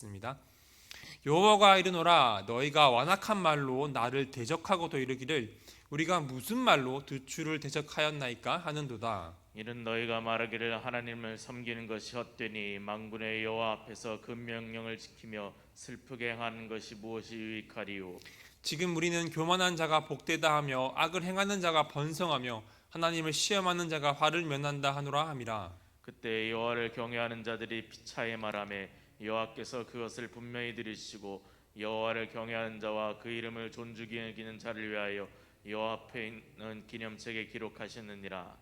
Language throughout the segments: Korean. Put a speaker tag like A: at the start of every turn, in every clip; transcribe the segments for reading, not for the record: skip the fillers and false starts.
A: 있습니다. 여호와가 이르노라 너희가 완악한 말로 나를 대적하고도 이르기를 우리가 무슨 말로 주를 대적하였나이까 하는도다.
B: 이는 너희가 말하기를 하나님을 섬기는 것이 헛되니 만군의 여호와 앞에서 그 명령을 지키며 슬프게 행하는 것이 무엇이 유익하리요.
A: 지금 우리는 교만한 자가 복되다 하며 악을 행하는 자가 번성하며 하나님을 시험하는 자가 화를 면한다 하노라 함이라.
B: 그때 여호와를 경외하는 자들이 피차에 말하며 여호와께서 그것을 분명히 들으시고 여호와를 경외하는 자와 그 이름을 존중히 여기는 자를 위하여 여호와 앞에 있는 기념책에 기록하셨느니라.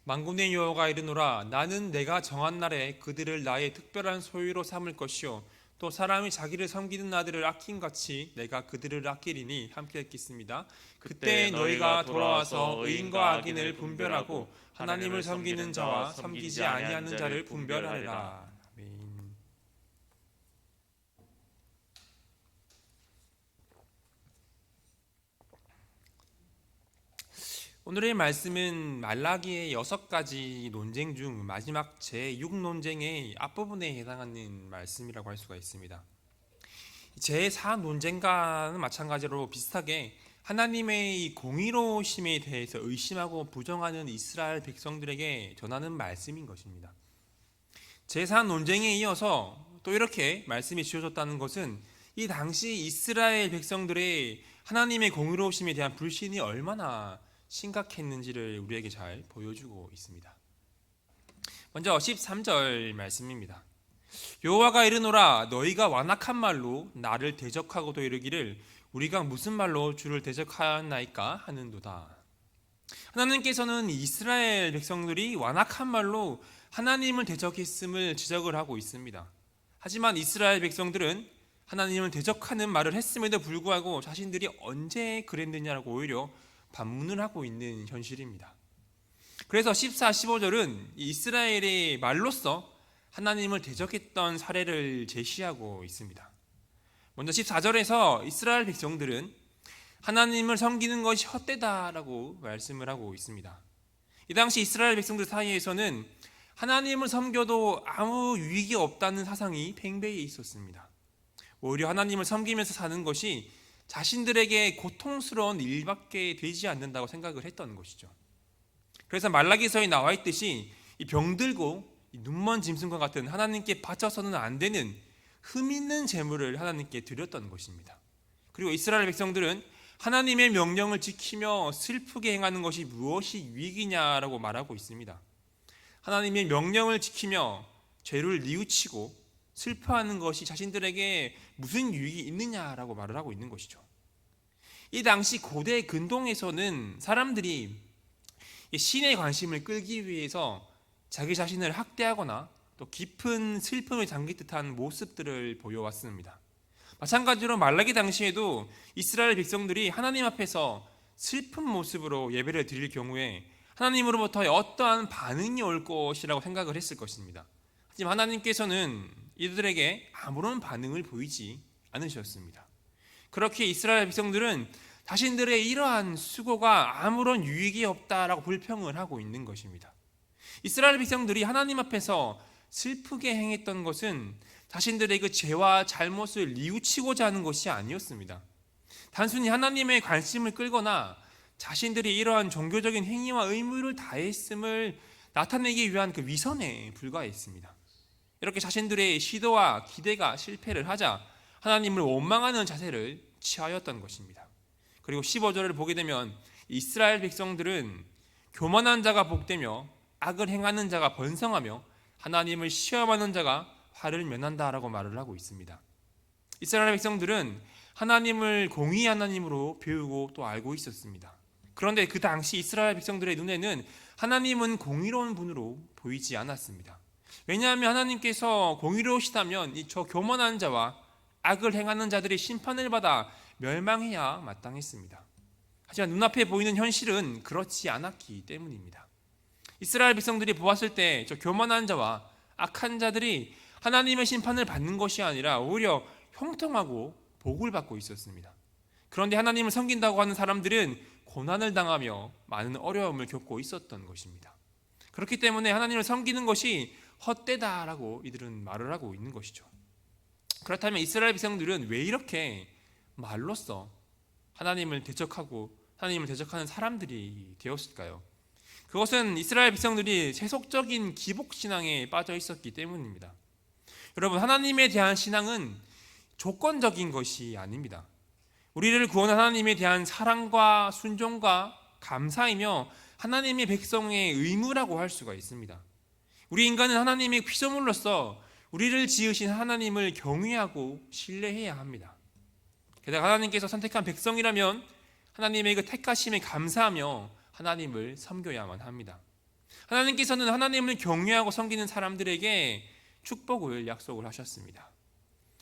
A: 만군의 여호와가 이르노라 나는 내가 정한 날에 그들을 나의 특별한 소유로 삼을 것이요 또 사람이 자기를 섬기는 아들을 아낀 같이 내가 그들을 아끼리니 함께 읽겠습니다. 그때 너희가 돌아와서 의인과 악인을 분별하고 하나님을 섬기는 자와 섬기지 아니하는 자를 분별하리라. 아멘. 오늘의 말씀은 말라기의 6가지 논쟁 중 마지막 제6 논쟁의 앞부분에 해당하는 말씀이라고 할 수가 있습니다. 제4 논쟁과는 마찬가지로 비슷하게 하나님의 이 공의로우심에 대해서 의심하고 부정하는 이스라엘 백성들에게 전하는 말씀인 것입니다. 제4 논쟁에 이어서 또 이렇게 말씀이 주어졌다는 것은 이 당시 이스라엘 백성들의 하나님의 공의로우심에 대한 불신이 얼마나 심각했는지를 우리에게 잘 보여주고 있습니다. 먼저 13절 말씀입니다. 여호와가 이르노라 너희가 완악한 말로 나를 대적하고도 이르기를 우리가 무슨 말로 주를 대적하였나이까 하는도다. 하나님께서는 이스라엘 백성들이 완악한 말로 하나님을 대적했음을 지적을 하고 있습니다. 하지만 이스라엘 백성들은 하나님을 대적하는 말을 했음에도 불구하고 자신들이 언제 그랬느냐라고 오히려 반문을 하고 있는 현실입니다. 그래서 14, 15절은 이스라엘의 말로써 하나님을 대적했던 사례를 제시하고 있습니다. 먼저 14절에서 이스라엘 백성들은 하나님을 섬기는 것이 헛되다라고 말씀을 하고 있습니다. 이 당시 이스라엘 백성들 사이에서는 하나님을 섬겨도 아무 유익이 없다는 사상이 팽배해 있었습니다. 오히려 하나님을 섬기면서 사는 것이 자신들에게 고통스러운 일밖에 되지 않는다고 생각을 했던 것이죠. 그래서 말라기서에 나와 있듯이 이 병들고 눈먼 짐승과 같은 하나님께 바쳐서는 안 되는 흠 있는 제물을 하나님께 드렸던 것입니다. 그리고 이스라엘 백성들은 하나님의 명령을 지키며 슬프게 행하는 것이 무엇이 유익이냐라고 말하고 있습니다. 하나님의 명령을 지키며 죄를 뉘우치고 슬퍼하는 것이 자신들에게 무슨 유익이 있느냐라고 말을 하고 있는 것이죠. 이 당시 고대 근동에서는 사람들이 신의 관심을 끌기 위해서 자기 자신을 학대하거나 또 깊은 슬픔에 잠길 듯한 모습들을 보여왔습니다. 마찬가지로 말라기 당시에도 이스라엘 백성들이 하나님 앞에서 슬픈 모습으로 예배를 드릴 경우에 하나님으로부터 어떠한 반응이 올 것이라고 생각을 했을 것입니다. 하지만 하나님께서는 이들에게 아무런 반응을 보이지 않으셨습니다. 그렇게 이스라엘 백성들은 자신들의 이러한 수고가 아무런 유익이 없다라고 불평을 하고 있는 것입니다. 이스라엘 백성들이 하나님 앞에서 슬프게 행했던 것은 자신들의 그 죄와 잘못을 뉘우치고자 하는 것이 아니었습니다. 단순히 하나님의 관심을 끌거나 자신들이 이러한 종교적인 행위와 의무를 다했음을 나타내기 위한 그 위선에 불과했습니다. 이렇게 자신들의 시도와 기대가 실패를 하자 하나님을 원망하는 자세를 취하였던 것입니다. 그리고 15절을 보게 되면 이스라엘 백성들은 교만한 자가 복되며 악을 행하는 자가 번성하며 하나님을 시험하는 자가 화를 면한다라고 말을 하고 있습니다. 이스라엘 백성들은 하나님을 공의 하나님으로 배우고 또 알고 있었습니다. 그런데 그 당시 이스라엘 백성들의 눈에는 하나님은 공의로운 분으로 보이지 않았습니다. 왜냐하면 하나님께서 공의로우시다면 저 교만한 자와 악을 행하는 자들이 심판을 받아 멸망해야 마땅했습니다. 하지만 눈앞에 보이는 현실은 그렇지 않았기 때문입니다. 이스라엘 백성들이 보았을 때 저 교만한 자와 악한 자들이 하나님의 심판을 받는 것이 아니라 오히려 형통하고 복을 받고 있었습니다. 그런데 하나님을 섬긴다고 하는 사람들은 고난을 당하며 많은 어려움을 겪고 있었던 것입니다. 그렇기 때문에 하나님을 섬기는 것이 헛되다라고 이들은 말을 하고 있는 것이죠. 그렇다면 이스라엘 백성들은 왜 이렇게 말로써 하나님을 대적하고 하나님을 대적하는 사람들이 되었을까요? 그것은 이스라엘 백성들이 세속적인 기복신앙에 빠져 있었기 때문입니다. 여러분, 하나님에 대한 신앙은 조건적인 것이 아닙니다. 우리를 구원한 하나님에 대한 사랑과 순종과 감사이며 하나님의 백성의 의무라고 할 수가 있습니다. 우리 인간은 하나님의 피조물로서 우리를 지으신 하나님을 경외하고 신뢰해야 합니다. 게다가 하나님께서 선택한 백성이라면 하나님의 그 택하심에 감사하며 하나님을 섬겨야만 합니다. 하나님께서는 하나님을 경외하고 섬기는 사람들에게 축복을 약속을 하셨습니다.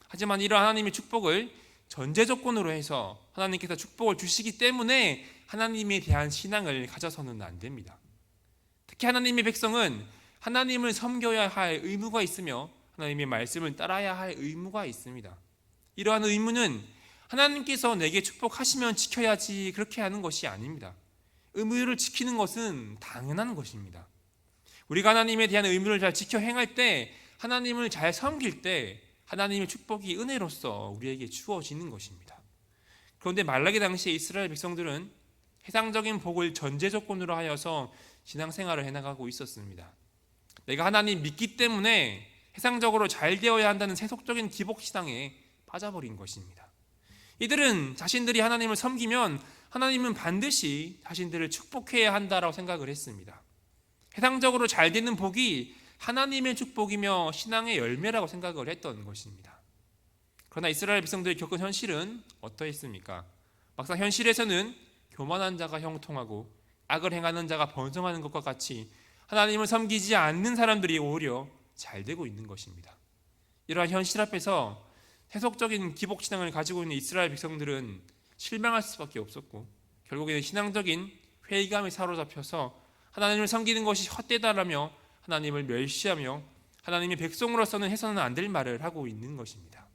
A: 하지만 이러한 하나님의 축복을 전제 조건으로 해서 하나님께서 축복을 주시기 때문에 하나님에 대한 신앙을 가져서는 안 됩니다. 특히 하나님의 백성은 하나님을 섬겨야 할 의무가 있으며 하나님의 말씀을 따라야 할 의무가 있습니다. 이러한 의무는 하나님께서 내게 축복하시면 지켜야지 그렇게 하는 것이 아닙니다. 의무를 지키는 것은 당연한 것입니다. 우리가 하나님에 대한 의무를 잘 지켜 행할 때, 하나님을 잘 섬길 때 하나님의 축복이 은혜로서 우리에게 주어지는 것입니다. 그런데 말라기 당시에 이스라엘 백성들은 세상적인 복을 전제 조건으로 하여서 신앙생활을 해나가고 있었습니다. 내가 하나님 믿기 때문에 세상적으로 잘 되어야 한다는 세속적인 기복신앙에 빠져버린 것입니다. 이들은 자신들이 하나님을 섬기면 하나님은 반드시 자신들을 축복해야 한다라고 생각을 했습니다. 세상적으로 잘 되는 복이 하나님의 축복이며 신앙의 열매라고 생각을 했던 것입니다. 그러나 이스라엘 백성들이 겪은 현실은 어떠했습니까? 막상 현실에서는 교만한 자가 형통하고 악을 행하는 자가 번성하는 것과 같이 하나님을 섬기지 않는 사람들이 오히려 잘 되고 있는 것입니다. 이러한 현실 앞에서 세속적인 기복신앙을 가지고 있는 이스라엘 백성들은 실망할 수밖에 없었고, 결국에는 신앙적인 회의감에 사로잡혀서 하나님을 섬기는 것이 헛되다라며 하나님을 멸시하며 하나님의 백성으로서는 해서는 안 될 말을 하고 있는 것입니다.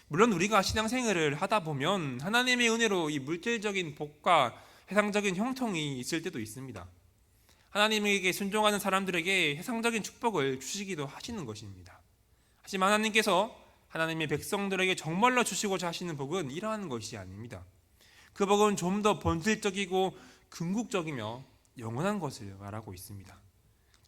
A: 물론 우리가 신앙생활을 하다 보면 하나님의 은혜로 이 물질적인 복과 세상적인 형통이 있을 때도 있습니다. 하나님에게 순종하는 사람들에게 세상적인 축복을 주시기도 하시는 것입니다. 하지만 하나님께서 하나님의 백성들에게 정말로 주시고자 하시는 복은 이러한 것이 아닙니다. 그 복은 좀 더 본질적이고 궁극적이며 영원한 것을 말하고 있습니다.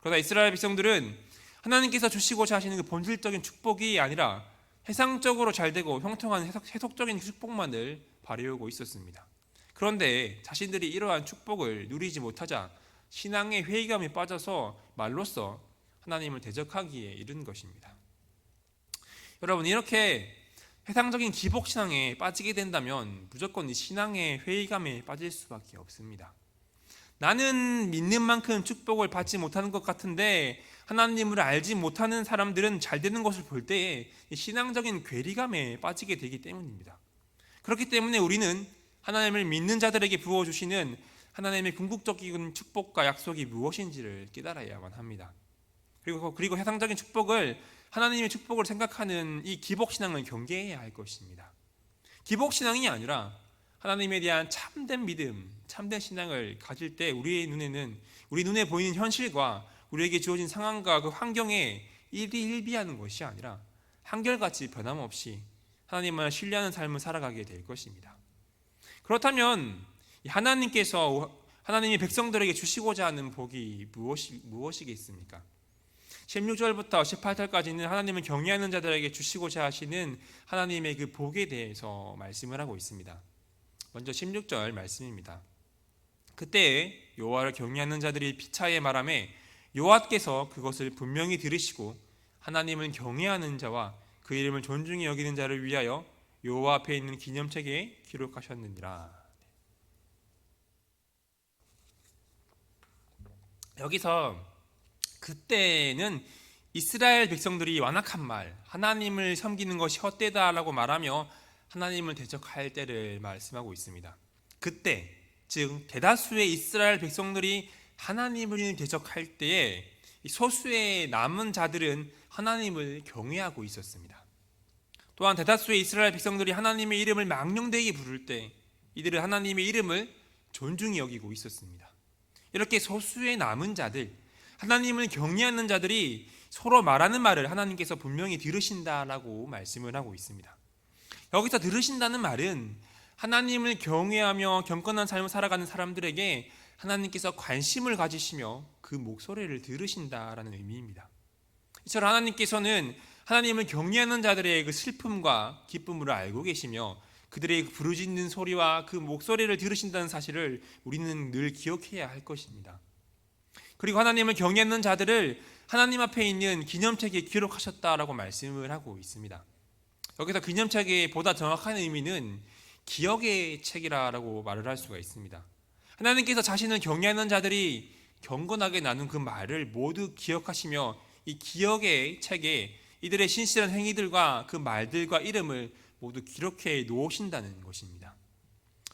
A: 그러나 이스라엘 백성들은 하나님께서 주시고자 하시는 그 본질적인 축복이 아니라 세상적으로 잘되고 형통한 세속적인 축복만을 바라고 있었습니다. 그런데 자신들이 이러한 축복을 누리지 못하자 신앙의 회의감에 빠져서 말로써 하나님을 대적하기에 이른 것입니다. 여러분, 이렇게 세상적인 기복신앙에 빠지게 된다면 무조건 이 신앙의 회의감에 빠질 수밖에 없습니다. 나는 믿는 만큼 축복을 받지 못하는 것 같은데 하나님을 알지 못하는 사람들은 잘 되는 것을 볼 때에 신앙적인 괴리감에 빠지게 되기 때문입니다. 그렇기 때문에 우리는 하나님을 믿는 자들에게 부어주시는 하나님의 궁극적인 축복과 약속이 무엇인지를 깨달아야만 합니다. 그리고 세상적인 축복을 하나님의 축복을 생각하는 이 기복신앙을 경계해야 할 것입니다. 기복신앙이 아니라 하나님에 대한 참된 믿음, 참된 신앙을 가질 때 우리 눈에 보이는 현실과 우리에게 주어진 상황과 그 환경에 일희일비하는 것이 아니라 한결같이 변함없이 하나님을 신뢰하는 삶을 살아가게 될 것입니다. 그렇다면 하나님께서 하나님의 백성들에게 주시고자 하는 복이 무엇이겠습니까? 16절부터 18절까지는 하나님을 경외하는 자들에게 주시고자 하시는 하나님의 그 복에 대해서 말씀을 하고 있습니다. 먼저 16절 말씀입니다. 그때 여호와를 경외하는 자들이 피차에 말하매 여호와께서 그것을 분명히 들으시고 하나님을 경외하는 자와 그 이름을 존중히 여기는 자를 위하여 여호와 앞에 있는 기념책에 기록하셨느니라. 여기서 그때는 이스라엘 백성들이 완악한 말, 하나님을 섬기는 것이 헛되다라고 말하며 하나님을 대적할 때를 말씀하고 있습니다. 그때, 즉 대다수의 이스라엘 백성들이 하나님을 대적할 때에 소수의 남은 자들은 하나님을 경외하고 있었습니다. 또한 대다수의 이스라엘 백성들이 하나님의 이름을 망령되게 부를 때 이들은 하나님의 이름을 존중히 여기고 있었습니다. 이렇게 소수의 남은 자들, 하나님을 경외하는 자들이 서로 말하는 말을 하나님께서 분명히 들으신다라고 말씀을 하고 있습니다. 여기서 들으신다는 말은 하나님을 경외하며 경건한 삶을 살아가는 사람들에게 하나님께서 관심을 가지시며 그 목소리를 들으신다라는 의미입니다. 이처럼 하나님께서는 하나님을 경외하는 자들의 그 슬픔과 기쁨을 알고 계시며 그들의 부르짖는 소리와 그 목소리를 들으신다는 사실을 우리는 늘 기억해야 할 것입니다. 그리고 하나님을 경외하는 자들을 하나님 앞에 있는 기념책에 기록하셨다라고 말씀을 하고 있습니다. 여기서 기념책의 보다 정확한 의미는 기억의 책이라고 말을 할 수가 있습니다. 하나님께서 자신을 경외하는 자들이 경건하게 나눈 그 말을 모두 기억하시며 이 기억의 책에 이들의 신실한 행위들과 그 말들과 이름을 모두 기록해 놓으신다는 것입니다.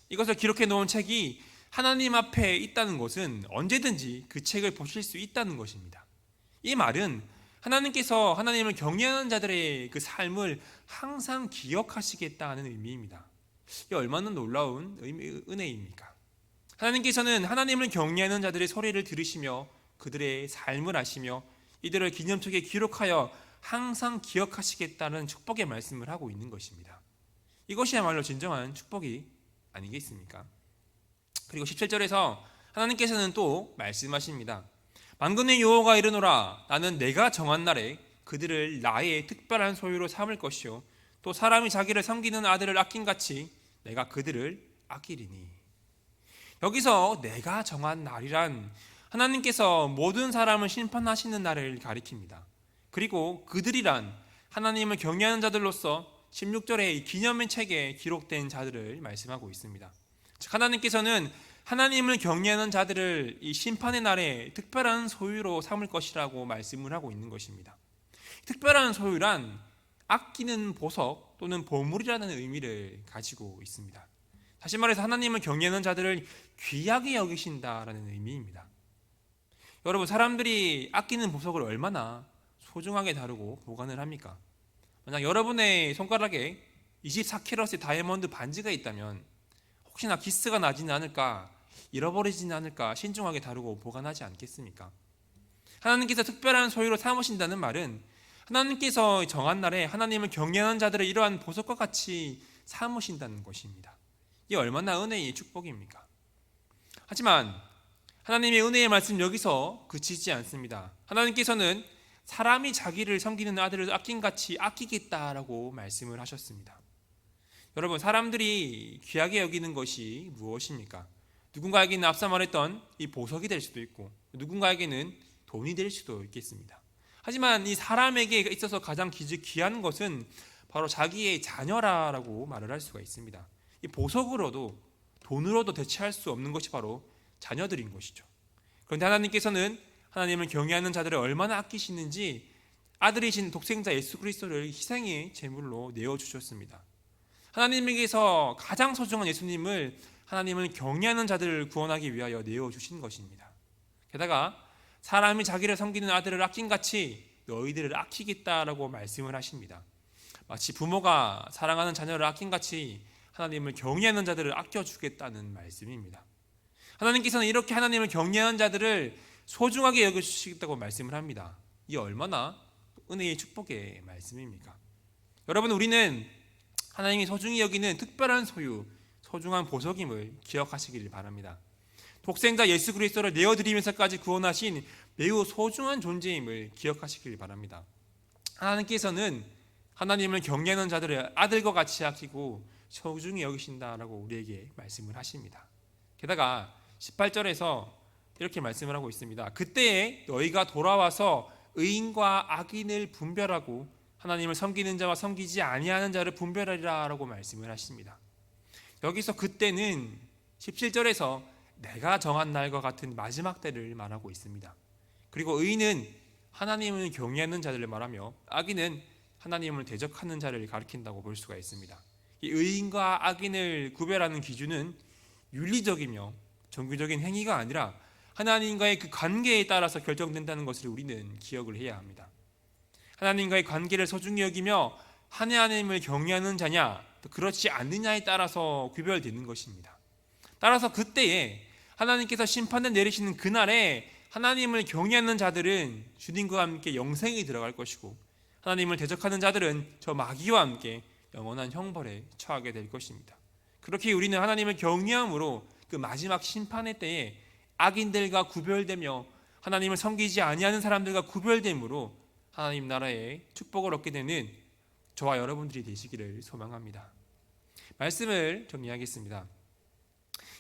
A: 이것을 기록해 놓은 책이 하나님 앞에 있다는 것은 언제든지 그 책을 보실 수 있다는 것입니다. 이 말은 하나님께서 하나님을 경외하는 자들의 그 삶을 항상 기억하시겠다는 의미입니다. 이 얼마나 놀라운 은혜입니까? 하나님께서는 하나님을 경외하는 자들의 소리를 들으시며 그들의 삶을 아시며 이들을 기념책에 기록하여 항상 기억하시겠다는 축복의 말씀을 하고 있는 것입니다. 이것이야말로 진정한 축복이 아니겠습니까? 그리고 17절에서 하나님께서는 또 말씀하십니다. 만군의 여호와가 이르노라 나는 내가 정한 날에 그들을 나의 특별한 소유로 삼을 것이요 또 사람이 자기를 섬기는 아들을 아낀같이 내가 그들을 아끼리니. 여기서 내가 정한 날이란 하나님께서 모든 사람을 심판하시는 날을 가리킵니다. 그리고 그들이란 하나님을 경외하는 자들로서 16절의 기념의 책에 기록된 자들을 말씀하고 있습니다. 즉 하나님께서는 하나님을 경외하는 자들을 이 심판의 날에 특별한 소유로 삼을 것이라고 말씀을 하고 있는 것입니다. 특별한 소유란 아끼는 보석 또는 보물이라는 의미를 가지고 있습니다. 다시 말해서 하나님을 경외하는 자들을 귀하게 여기신다라는 의미입니다. 여러분, 사람들이 아끼는 보석을 얼마나 소중하게 다루고 보관을 합니까? 만약 여러분의 손가락에 24캐럿의 다이아몬드 반지가 있다면 혹시나 기스가 나지는 않을까, 잃어버리지는 않을까 신중하게 다루고 보관하지 않겠습니까? 하나님께서 특별한 소유로 삼으신다는 말은 하나님께서 정한 날에 하나님을 경외하는 자들을 이러한 보석과 같이 삼으신다는 것입니다. 이게 얼마나 은혜의 축복입니까? 하지만 하나님의 은혜의 말씀 여기서 그치지 않습니다. 하나님께서는 사람이 자기를 섬기는 아들을 아낀같이 아끼겠다라고 말씀을 하셨습니다. 여러분, 사람들이 귀하게 여기는 것이 무엇입니까? 누군가에게는 앞서 말했던 이 보석이 될 수도 있고 누군가에게는 돈이 될 수도 있겠습니다. 하지만 이 사람에게 있어서 가장 귀한 것은 바로 자기의 자녀라고 말을 할 수가 있습니다. 이 보석으로도 돈으로도 대체할 수 없는 것이 바로 자녀들인 것이죠. 그런데 하나님께서는 하나님을 경외하는 자들을 얼마나 아끼시는지 아들이신 독생자 예수 그리스도를 희생의 제물로 내어주셨습니다. 하나님에게서 가장 소중한 예수님을 하나님을 경외하는 자들을 구원하기 위하여 내어주신 것입니다. 게다가 사람이 자기를 섬기는 아들을 아낀같이 너희들을 아끼겠다라고 말씀을 하십니다. 마치 부모가 사랑하는 자녀를 아낀같이 하나님을 경외하는 자들을 아껴주겠다는 말씀입니다. 하나님께서는 이렇게 하나님을 경외하는 자들을 소중하게 여겨주시겠다고 말씀을 합니다. 이 얼마나 은혜의 축복의 말씀입니까? 여러분, 우리는 하나님이 소중히 여기는 특별한 소유, 소중한 보석임을 기억하시기를 바랍니다. 독생자 예수 그리스도를 내어드리면서까지 구원하신 매우 소중한 존재임을 기억하시길 바랍니다. 하나님께서는 하나님을 경외하는 자들을 아들과 같이 아끼고 소중히 여기신다라고 우리에게 말씀을 하십니다. 게다가 18절에서 이렇게 말씀을 하고 있습니다. 그때에 너희가 돌아와서 의인과 악인을 분별하고 하나님을 섬기는 자와 섬기지 아니하는 자를 분별하리라 라고 말씀을 하십니다. 여기서 그때는 17절에서 내가 정한 날과 같은 마지막 때를 말하고 있습니다. 그리고 의인은 하나님을 경외하는 자들을 말하며 악인은 하나님을 대적하는 자를 가리킨다고 볼 수가 있습니다. 이 의인과 악인을 구별하는 기준은 윤리적이며 정규적인 행위가 아니라 하나님과의 그 관계에 따라서 결정된다는 것을 우리는 기억을 해야 합니다. 하나님과의 관계를 소중히 여기며 하나님을 경외하는 자냐 또 그렇지 않느냐에 따라서 구별되는 것입니다. 따라서 그때에 하나님께서 심판을 내리시는 그날에 하나님을 경외하는 자들은 주님과 함께 영생이 들어갈 것이고, 하나님을 대적하는 자들은 저 마귀와 함께 영원한 형벌에 처하게 될 것입니다. 그렇게 우리는 하나님을 경외함으로 그 마지막 심판의 때에 악인들과 구별되며 하나님을 섬기지 아니하는 사람들과 구별됨으로 하나님 나라의 축복을 얻게 되는 저와 여러분들이 되시기를 소망합니다. 말씀을 정리하겠습니다.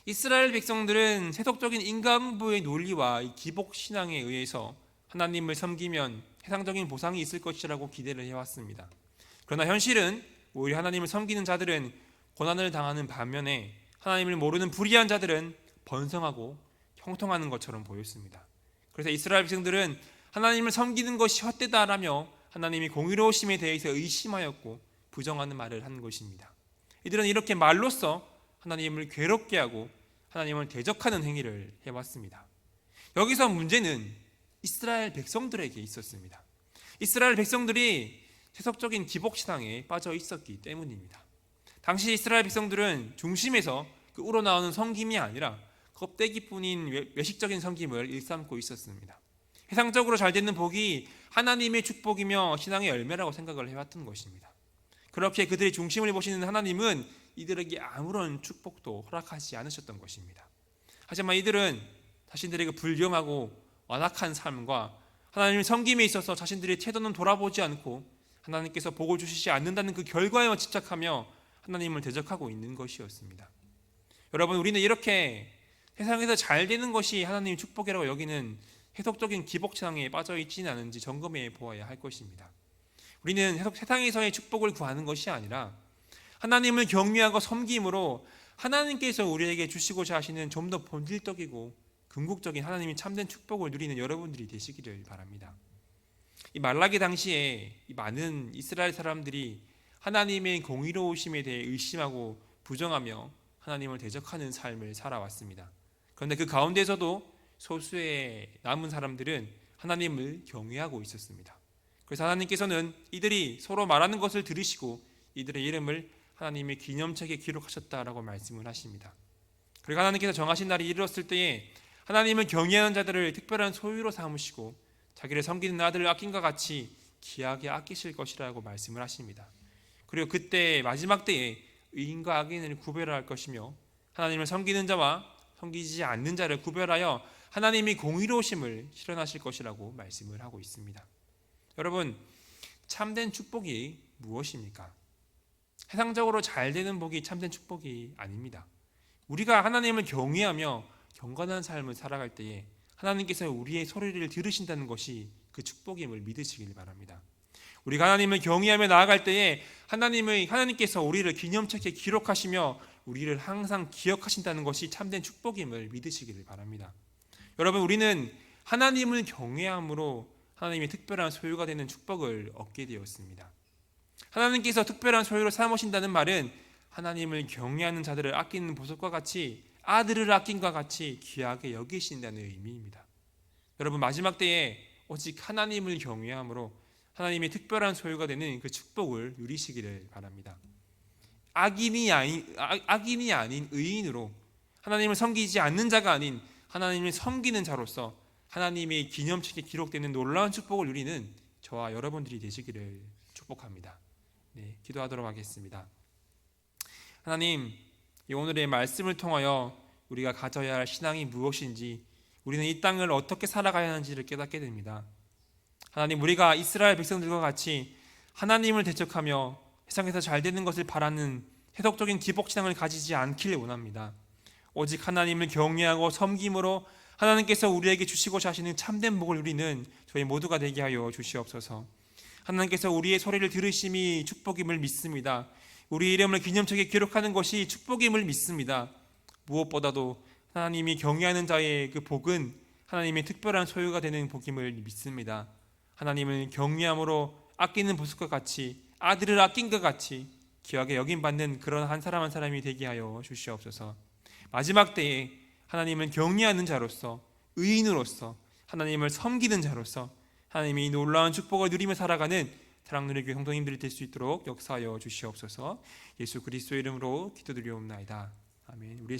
A: 이스라엘 백성들은 세속적인 인간부의 논리와 기복 신앙에 의해서 하나님을 섬기면 세상적인 보상이 있을 것이라고 기대를 해왔습니다. 그러나 현실은 오히려 하나님을 섬기는 자들은 고난을 당하는 반면에 하나님을 모르는 불의한 자들은 번성하고 형통하는 것처럼 보였습니다. 그래서 이스라엘 백성들은 하나님을 섬기는 것이 헛되다라며 하나님이 공의로우심에 대해서 의심하였고 부정하는 말을 한 것입니다. 이들은 이렇게 말로써 하나님을 괴롭게 하고 하나님을 대적하는 행위를 해왔습니다. 여기서 문제는 이스라엘 백성들에게 있었습니다. 이스라엘 백성들이 세속적인 기복신앙에 빠져 있었기 때문입니다. 당시 이스라엘 백성들은 중심에서 그 우러나오는 섬김이 아니라 껍데기뿐인 외식적인 섬김을 일삼고 있었습니다. 세상적으로 잘 되는 복이 하나님의 축복이며 신앙의 열매라고 생각을 해왔던 것입니다. 그렇게 그들의 중심을 보시는 하나님은 이들에게 아무런 축복도 허락하지 않으셨던 것입니다. 하지만 이들은 자신들에게 불경하고 완악한 삶과 하나님의 섬김에 있어서 자신들의 태도는 돌아보지 않고 하나님께서 복을 주시지 않는다는 그 결과에만 집착하며 하나님을 대적하고 있는 것이었습니다. 여러분, 우리는 이렇게 세상에서 잘 되는 것이 하나님의 축복이라고 여기는 해석적인 기복신앙에 빠져 있지는 않은지 점검해 보아야 할 것입니다. 우리는 세상에서의 축복을 구하는 것이 아니라 하나님을 경외하고 섬김으로 하나님께서 우리에게 주시고자 하시는 좀 더 본질적이고 궁극적인 하나님이 참된 축복을 누리는 여러분들이 되시기를 바랍니다. 이 말라기 당시에 이 많은 이스라엘 사람들이 하나님의 공의로우심에 대해 의심하고 부정하며 하나님을 대적하는 삶을 살아왔습니다. 그런데 그 가운데서도 소수의 남은 사람들은 하나님을 경외하고 있었습니다. 그래서 하나님께서는 이들이 서로 말하는 것을 들으시고 이들의 이름을 하나님의 기념책에 기록하셨다라고 말씀을 하십니다. 그리고 하나님께서 정하신 날이 이르렀을 때에 하나님을 경외하는 자들을 특별한 소유로 삼으시고 자기를 섬기는 아들을 아낀과 같이 귀하게 아끼실 것이라고 말씀을 하십니다. 그리고 그때 마지막 때에 의인과 악인을 구별할 것이며 하나님을 섬기는 자와 섬기지 않는 자를 구별하여 하나님이 공의로우심을 실현하실 것이라고 말씀을 하고 있습니다. 여러분, 참된 축복이 무엇입니까? 세상적으로 잘 되는 복이 참된 축복이 아닙니다. 우리가 하나님을 경외하며 경건한 삶을 살아갈 때에 하나님께서 우리의 소리를 들으신다는 것이 그 축복임을 믿으시길 바랍니다. 우리가 하나님을 경외하며 나아갈 때에 하나님께서 우리를 기념책에 기록하시며 우리를 항상 기억하신다는 것이 참된 축복임을 믿으시기를 바랍니다. 여러분, 우리는 하나님을 경외함으로 하나님의 특별한 소유가 되는 축복을 얻게 되었습니다. 하나님께서 특별한 소유로 삼으신다는 말은 하나님을 경외하는 자들을 아끼는 보석과 같이 아들을 아낀과 같이 귀하게 여기신다는 의미입니다. 여러분, 마지막 때에 오직 하나님을 경외함으로 하나님의 특별한 소유가 되는 그 축복을 누리시기를 바랍니다. 악인이 아닌 의인으로 하나님을 섬기지 않는 자가 아닌 하나님을 섬기는 자로서 하나님의 기념책에 기록되는 놀라운 축복을 누리는 저와 여러분들이 되시기를 축복합니다. 네, 기도하도록 하겠습니다. 하나님, 오늘의 말씀을 통하여 우리가 가져야 할 신앙이 무엇인지, 우리는 이 땅을 어떻게 살아가야 하는지를 깨닫게 됩니다. 하나님, 우리가 이스라엘 백성들과 같이 하나님을 대적하며 세상에서 잘 되는 것을 바라는 해석적인 기복신앙을 가지지 않기를 원합니다. 오직 하나님을 경외하고 섬김으로 하나님께서 우리에게 주시고자 하시는 참된 복을 누리는 저희 모두가 되게 하여 주시옵소서. 하나님께서 우리의 소리를 들으심이 축복임을 믿습니다. 우리 이름을 기념책에 기록하는 것이 축복임을 믿습니다. 무엇보다도 하나님이 경외하는 자의 그 복은 하나님의 특별한 소유가 되는 복임을 믿습니다. 하나님을 경외함으로 아끼는 보석과 같이 아들을 아낀 것 같이 귀하게 여김받는 그런 한 사람 한 사람이 되게 하여 주시옵소서. 마지막 때에 하나님을 경외하는 자로서, 의인으로서, 하나님을 섬기는 자로서 하나님이 놀라운 축복을 누리며 살아가는 사랑누리교회 성도님들이 될 수 있도록 역사하여 주시옵소서. 예수 그리스도의 이름으로 기도드리옵나이다. 아멘. 우리의